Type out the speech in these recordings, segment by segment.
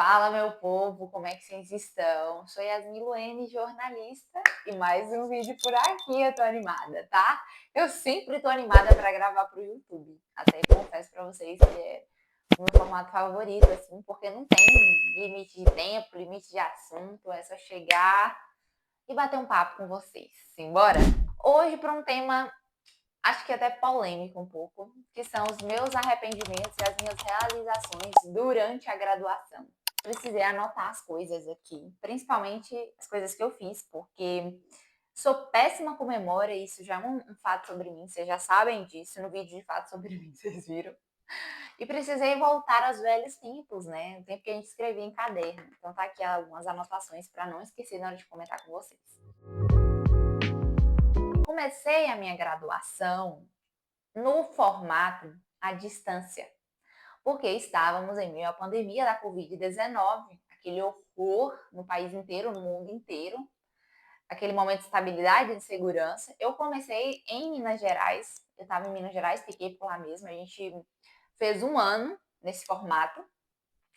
Fala, meu povo, como é que vocês estão? Sou Yasmin Luene, jornalista, e mais um vídeo por aqui. Eu tô animada, tá? Eu sempre tô animada para gravar pro YouTube. Até confesso para vocês que é o meu formato favorito, assim, porque não tem limite de tempo, limite de assunto, é só chegar e bater um papo com vocês. Simbora? Hoje para um tema, acho que até polêmico um pouco, que são os meus arrependimentos e as minhas realizações durante a graduação. Precisei anotar as coisas aqui, principalmente as coisas que eu fiz, porque sou péssima com memória, e isso já é um fato sobre mim, vocês já sabem disso no vídeo de fato sobre mim, vocês viram. E precisei voltar aos velhos tempos, né? O tempo que a gente escrevia em caderno. Então tá aqui algumas anotações para não esquecer na hora de comentar com vocês. Comecei a minha graduação no formato à distância, porque estávamos em meio à pandemia da Covid-19, aquele horror no país inteiro, no mundo inteiro, aquele momento de estabilidade e de segurança. Eu comecei em Minas Gerais, eu estava em Minas Gerais, fiquei por lá mesmo, a gente fez um ano nesse formato,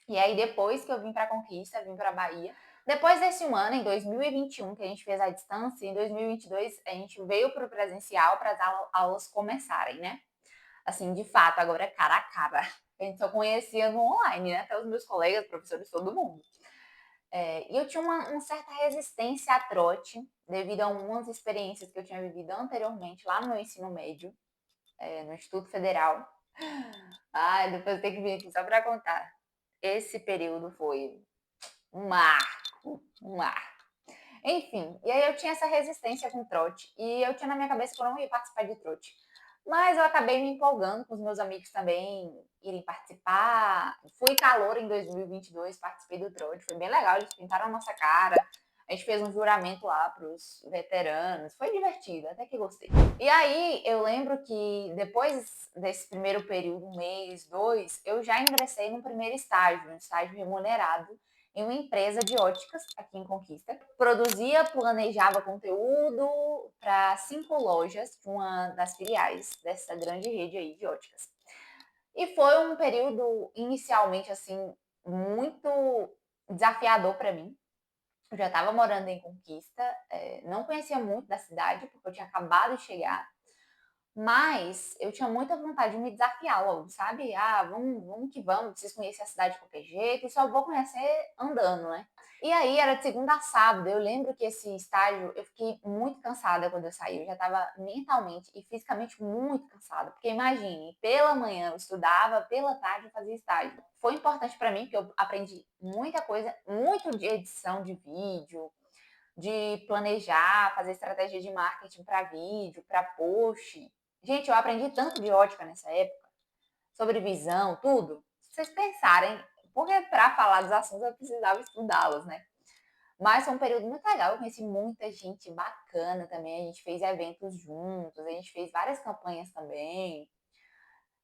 e aí depois que eu vim para Conquista, vim para a Bahia. Depois desse um ano, em 2021, que a gente fez à distância, em 2022 a gente veio para o presencial para as aulas começarem, né? Assim, de fato, agora é cara a cara. A gente só conhecia no online, né? Até os meus colegas, professores, todo mundo. E eu tinha uma certa resistência a trote, devido a algumas experiências que eu tinha vivido anteriormente lá no meu ensino médio, no Instituto Federal. Ah, depois eu tenho que vir aqui só para contar. Esse período foi um marco, um marco. Enfim, e aí eu tinha essa resistência com trote, e eu tinha na minha cabeça que eu não ia participar de trote. Mas eu acabei me empolgando com os meus amigos também irem participar. Fui calor em 2022, participei do trote, foi bem legal, eles pintaram a nossa cara. A gente fez um juramento lá para os veteranos, foi divertido, até que gostei. E aí eu lembro que depois desse primeiro período, um mês, dois, eu já ingressei no primeiro estágio, um estágio remunerado, em uma empresa de óticas aqui em Conquista. Produzia, planejava conteúdo para 5 lojas, uma das filiais dessa grande rede aí de óticas. E foi um período inicialmente assim muito desafiador para mim. Eu já estava morando em Conquista, não conhecia muito da cidade porque eu tinha acabado de chegar. Mas eu tinha muita vontade de me desafiar logo, sabe? Ah, vamos que vamos, preciso conhecer a cidade de qualquer jeito, e só vou conhecer andando, né? E aí era de segunda a sábado. Eu lembro que esse estágio eu fiquei muito cansada quando eu saí. Eu já estava mentalmente e fisicamente muito cansada. Porque imagine, pela manhã eu estudava, pela tarde eu fazia estágio. Foi importante para mim, porque eu aprendi muita coisa, muito de edição de vídeo, de planejar, fazer estratégia de marketing para vídeo, para post. Gente, eu aprendi tanto de ótica nessa época, sobre visão, tudo. Se vocês pensarem, porque para falar dos assuntos eu precisava estudá-los, né? Mas foi um período muito legal, eu conheci muita gente bacana também, a gente fez eventos juntos, a gente fez várias campanhas também.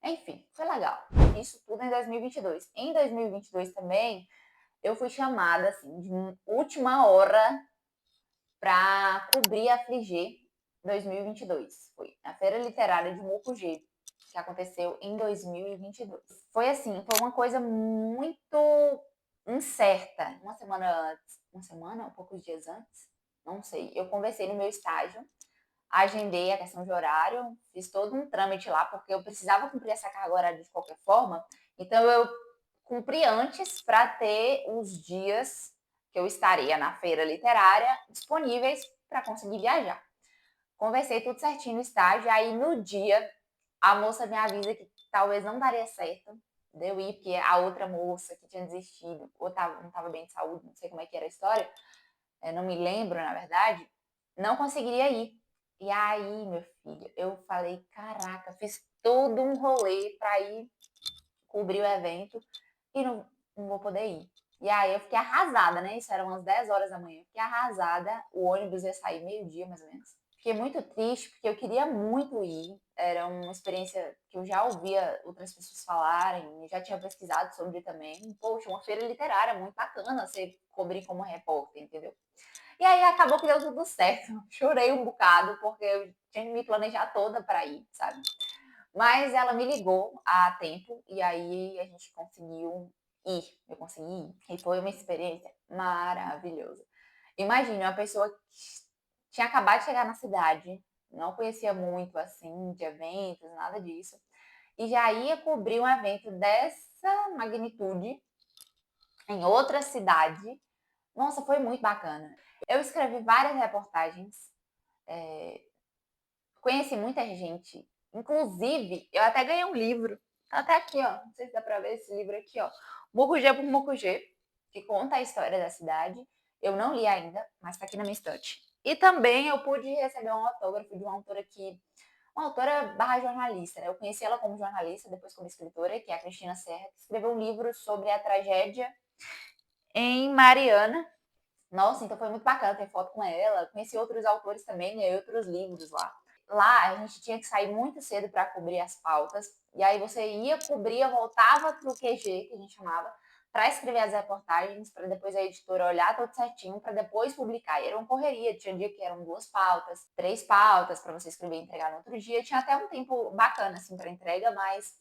Enfim, foi legal. Isso tudo em 2022. Em 2022 também, eu fui chamada, assim, de última hora para cobrir a Fligê 2022. Foi a Feira Literária de Mucugê, que aconteceu em 2022. Foi assim, foi uma coisa muito incerta. Uma semana antes, uma semana, ou poucos dias antes, não sei. Eu conversei no meu estágio, agendei a questão de horário, fiz todo um trâmite lá, porque eu precisava cumprir essa carga horária de qualquer forma. Então eu cumpri antes para ter os dias que eu estaria na feira literária disponíveis para conseguir viajar. Conversei tudo certinho no estágio, aí no dia a moça me avisa que talvez não daria certo de eu ir, porque a outra moça que tinha desistido, ou não estava bem de saúde, não sei como é que era a história, não me lembro, na verdade, não conseguiria ir. E aí, meu filho, eu falei, caraca, fiz todo um rolê para ir cobrir o evento e não vou poder ir. E aí eu fiquei arrasada, né? Isso eram umas 10 horas da manhã. Fiquei arrasada, o ônibus ia sair meio-dia, mais ou menos. Fiquei muito triste, porque eu queria muito ir. Era uma experiência que eu já ouvia outras pessoas falarem, já tinha pesquisado sobre também. Poxa, uma feira literária, muito bacana você cobrir como repórter, entendeu? E aí acabou que deu tudo certo. Chorei um bocado, porque eu tinha que me planejar toda para ir, sabe? Mas ela me ligou a tempo e aí a gente conseguiu ir, eu consegui ir. E foi uma experiência maravilhosa. Imagine uma pessoa que tinha acabado de chegar na cidade, não conhecia muito assim de eventos, nada disso, e já ia cobrir um evento dessa magnitude em outra cidade. Nossa, foi muito bacana. Eu escrevi várias reportagens, é, conheci muita gente, inclusive eu até ganhei um livro. Tá até aqui, ó. Não sei se dá pra ver esse livro aqui, ó. Mucugê por Mucugê, que conta a história da cidade. Eu não li ainda, mas tá aqui na minha estante. E também eu pude receber um autógrafo de uma autora que. Uma autora barra jornalista, né? Eu conheci ela como jornalista, depois como escritora, que é a Cristina Serra, que escreveu um livro sobre a tragédia em Mariana. Nossa, então foi muito bacana ter foto com ela. Conheci outros autores também, né? Outros livros lá. Lá a gente tinha que sair muito cedo para cobrir as pautas. E aí você ia cobrir, voltava pro QG, que a gente chamava, para escrever as reportagens, para depois a editora olhar tudo certinho, para depois publicar. E era uma correria. Tinha dia que eram 2 pautas, 3 pautas para você escrever e entregar no outro dia. Tinha até um tempo bacana assim para entrega, mas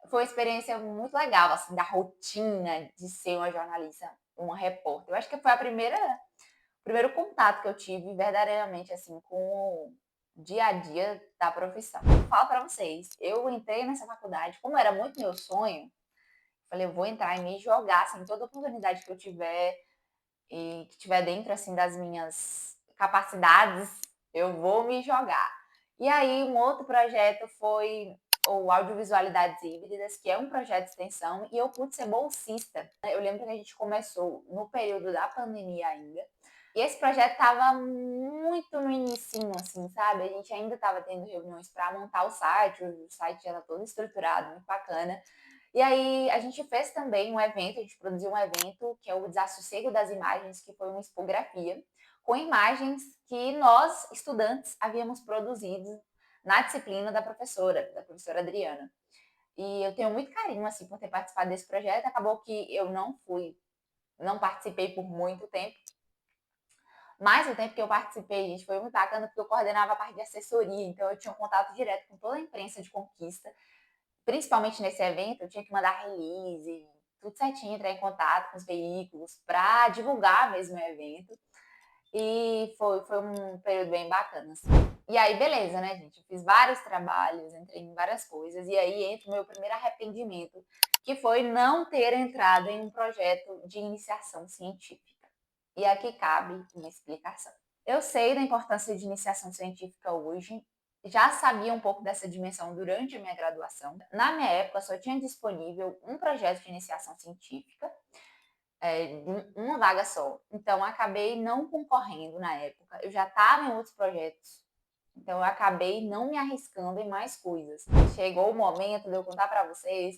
foi uma experiência muito legal, assim, da rotina de ser uma jornalista, uma repórter. Eu acho que foi o primeiro contato que eu tive verdadeiramente, assim, com o dia a dia da profissão. Eu falo para vocês, eu entrei nessa faculdade, como era muito meu sonho, falei, eu vou entrar e me jogar, assim, toda oportunidade que eu tiver e que tiver dentro, assim, das minhas capacidades, eu vou me jogar. E aí, um outro projeto foi o Audiovisualidades Híbridas, que é um projeto de extensão, e eu pude ser bolsista. Eu lembro que a gente começou no período da pandemia ainda, e esse projeto estava muito no inicinho, assim, sabe? A gente ainda estava tendo reuniões para montar o site já era todo estruturado, muito bacana. E aí a gente fez também um evento, a gente produziu um evento que é o Desassossego das Imagens, que foi uma expografia com imagens que nós, estudantes, havíamos produzido na disciplina da professora Adriana. E eu tenho muito carinho, assim, por ter participado desse projeto. Acabou que eu não participei por muito tempo, mas o tempo que eu participei, gente, foi muito bacana porque eu coordenava a parte de assessoria, então eu tinha um contato direto com toda a imprensa de Conquista. Principalmente nesse evento, eu tinha que mandar release, tudo certinho, entrar em contato com os veículos para divulgar mesmo o evento. E foi um período bem bacana, assim. E aí, beleza, né, gente? Eu fiz vários trabalhos, entrei em várias coisas, e aí entra o meu primeiro arrependimento, que foi não ter entrado em um projeto de iniciação científica. E aqui cabe uma explicação. Eu sei da importância de iniciação científica hoje, já sabia um pouco dessa dimensão durante a minha graduação. Na minha época, só tinha disponível um projeto de iniciação científica, uma vaga só. Então, acabei não concorrendo na época. Eu já estava em outros projetos, então eu acabei não me arriscando em mais coisas. Chegou o momento de eu contar para vocês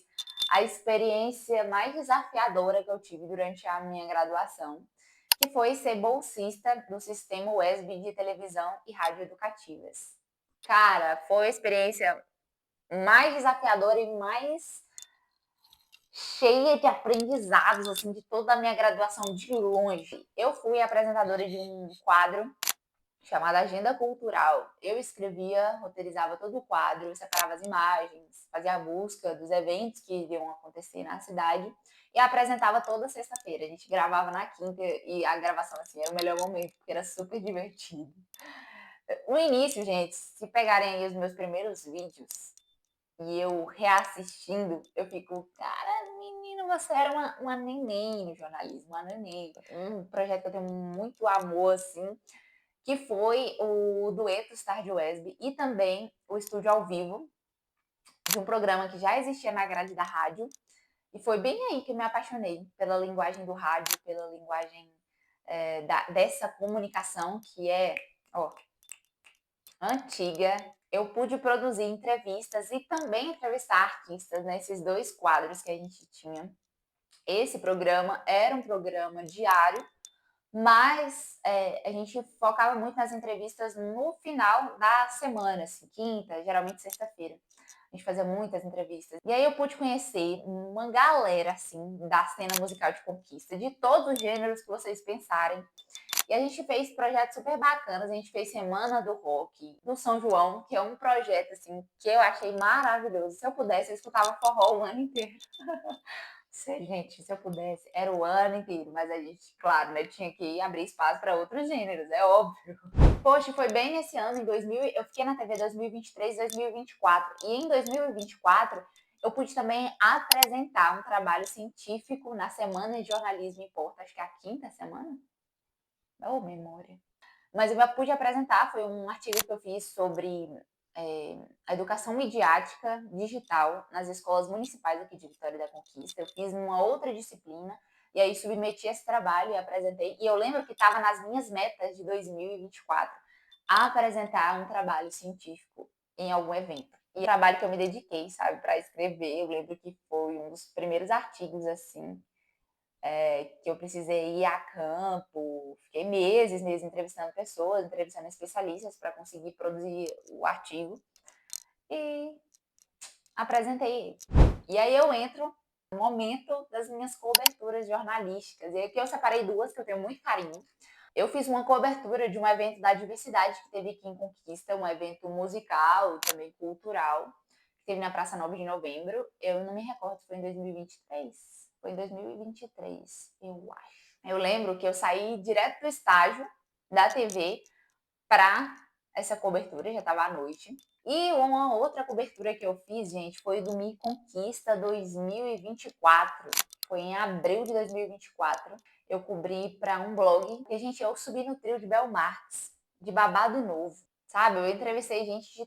a experiência mais desafiadora que eu tive durante a minha graduação, que foi ser bolsista do sistema WESB de televisão e rádio educativas. Cara, foi a experiência mais desafiadora e mais cheia de aprendizados, assim, de toda a minha graduação de longe. Eu fui apresentadora de um quadro chamado Agenda Cultural. Eu escrevia, roteirizava todo o quadro, separava as imagens, fazia a busca dos eventos que iriam acontecer na cidade e apresentava toda sexta-feira. A gente gravava na quinta e a gravação, assim, era o melhor momento, porque era super divertido. No início, gente, se pegarem aí os meus primeiros vídeos e eu reassistindo, eu fico, cara, menino, você era uma neném no jornalismo, uma neném. Um projeto que eu tenho muito amor, assim, que foi o Dueto Tarde Wesb e também o estúdio ao vivo de um programa que já existia na grade da rádio. E foi bem aí que eu me apaixonei pela linguagem do rádio, pela linguagem dessa comunicação que é, ó, antiga. Eu pude produzir entrevistas e também entrevistar artistas nesses dois quadros que a gente tinha. Esse programa era um programa diário, mas a gente focava muito nas entrevistas no final da semana, assim, quinta, geralmente sexta-feira. A gente fazia muitas entrevistas. E aí eu pude conhecer uma galera, assim, da cena musical de Conquista, de todos os gêneros que vocês pensarem. E a gente fez projetos super bacanas. A gente fez Semana do Rock, do São João, que é um projeto, assim, que eu achei maravilhoso. Se eu pudesse, eu escutava forró o ano inteiro. Sério, gente, se eu pudesse, era o ano inteiro, mas a gente, claro, né, tinha que abrir espaço para outros gêneros, é óbvio. Poxa, foi bem nesse ano, em 2000, eu fiquei na TV 2023, 2024, e em 2024 eu pude também apresentar um trabalho científico na Semana de Jornalismo em Porto, acho que é a quinta semana? Oh, memória. Mas eu pude apresentar, foi um artigo que eu fiz sobre a educação midiática digital nas escolas municipais aqui de Vitória da Conquista. Eu fiz uma outra disciplina e aí submeti esse trabalho e apresentei. E eu lembro que estava nas minhas metas de 2024 apresentar um trabalho científico em algum evento. E o trabalho que eu me dediquei, sabe, para escrever, eu lembro que foi um dos primeiros artigos assim que eu precisei ir a campo, fiquei meses entrevistando pessoas, entrevistando especialistas para conseguir produzir o artigo e apresentei. E aí eu entro no momento das minhas coberturas jornalísticas. E aqui eu separei duas que eu tenho muito carinho. Eu fiz uma cobertura de um evento da diversidade que teve aqui em Conquista, um evento musical, também cultural, que teve na Praça 9 de Novembro. Eu não me recordo se foi em 2023. Foi em 2023, eu acho. Eu lembro que eu saí direto do estágio da TV para essa cobertura, já estava à noite. E uma outra cobertura que eu fiz, gente, foi do Me Conquista 2024. Foi em abril de 2024. Eu cobri para um blog. E, gente, eu subi no trio de Belmarx, de Babado Novo, sabe? Eu entrevistei gente de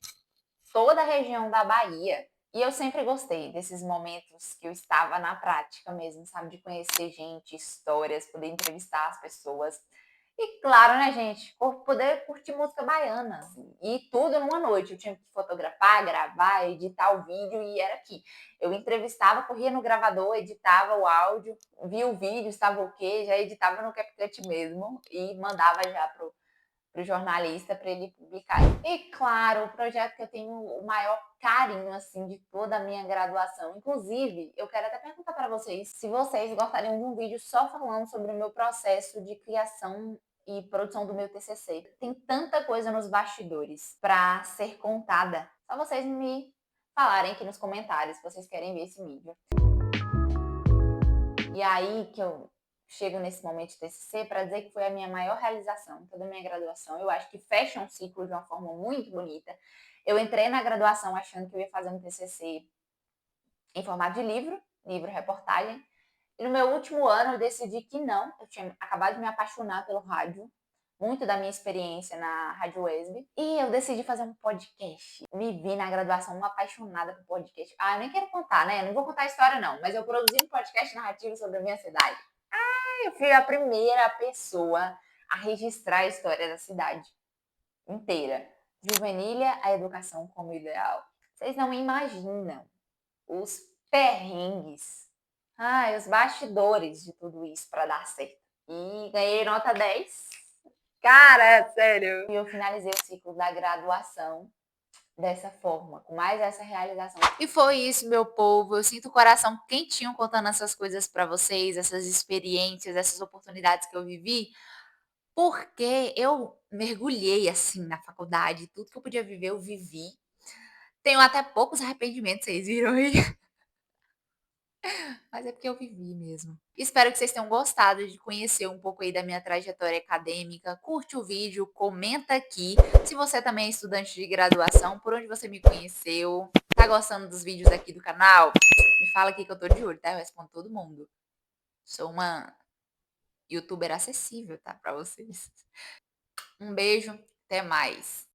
toda a região da Bahia. E eu sempre gostei desses momentos que eu estava na prática mesmo, sabe? De conhecer gente, histórias, poder entrevistar as pessoas. E claro, né, gente, poder curtir música baiana. E tudo numa noite. Eu tinha que fotografar, gravar, editar o vídeo e era aqui. Eu entrevistava, corria no gravador, editava o áudio, via o vídeo, estava ok, já editava no CapCut mesmo e mandava já pro jornalista para ele publicar. E claro, o projeto que eu tenho o maior carinho assim de toda a minha graduação. Inclusive, eu quero até perguntar para vocês se vocês gostariam de um vídeo só falando sobre o meu processo de criação e produção do meu TCC. Tem tanta coisa nos bastidores para ser contada. Só vocês me falarem aqui nos comentários se vocês querem ver esse vídeo. E aí que eu chego nesse momento de TCC para dizer que foi a minha maior realização, toda a minha graduação. Eu acho que fecha um ciclo de uma forma muito bonita. Eu entrei na graduação achando que eu ia fazer um TCC em formato de livro-reportagem. E no meu último ano eu decidi que não. Eu tinha acabado de me apaixonar pelo rádio, muito da minha experiência na Rádio UESB. E eu decidi fazer um podcast. Me vi na graduação uma apaixonada por podcast. Ah, eu nem quero contar, né? Eu não vou contar a história, não. Mas eu produzi um podcast narrativo sobre a minha cidade. Eu fui a primeira pessoa a registrar a história da cidade inteira. Juvenília, a educação como ideal. Vocês não imaginam os perrengues, os bastidores de tudo isso para dar certo. E ganhei nota 10. Cara, sério. E eu finalizei o ciclo da graduação dessa forma, com mais essa realização. E foi isso, meu povo. Eu sinto o coração quentinho contando essas coisas para vocês, essas experiências, essas oportunidades que eu vivi, porque eu mergulhei assim na faculdade, tudo que eu podia viver, eu vivi. Tenho até poucos arrependimentos, vocês viram aí? Mas é porque eu vivi mesmo. Espero que vocês tenham gostado de conhecer um pouco aí da minha trajetória acadêmica. Curte o vídeo, comenta aqui. Se você também é estudante de graduação, por onde você me conheceu, tá gostando dos vídeos aqui do canal? Me fala aqui que eu tô de olho, tá? Eu respondo todo mundo. Sou uma youtuber acessível, tá? Pra vocês. Um beijo, até mais.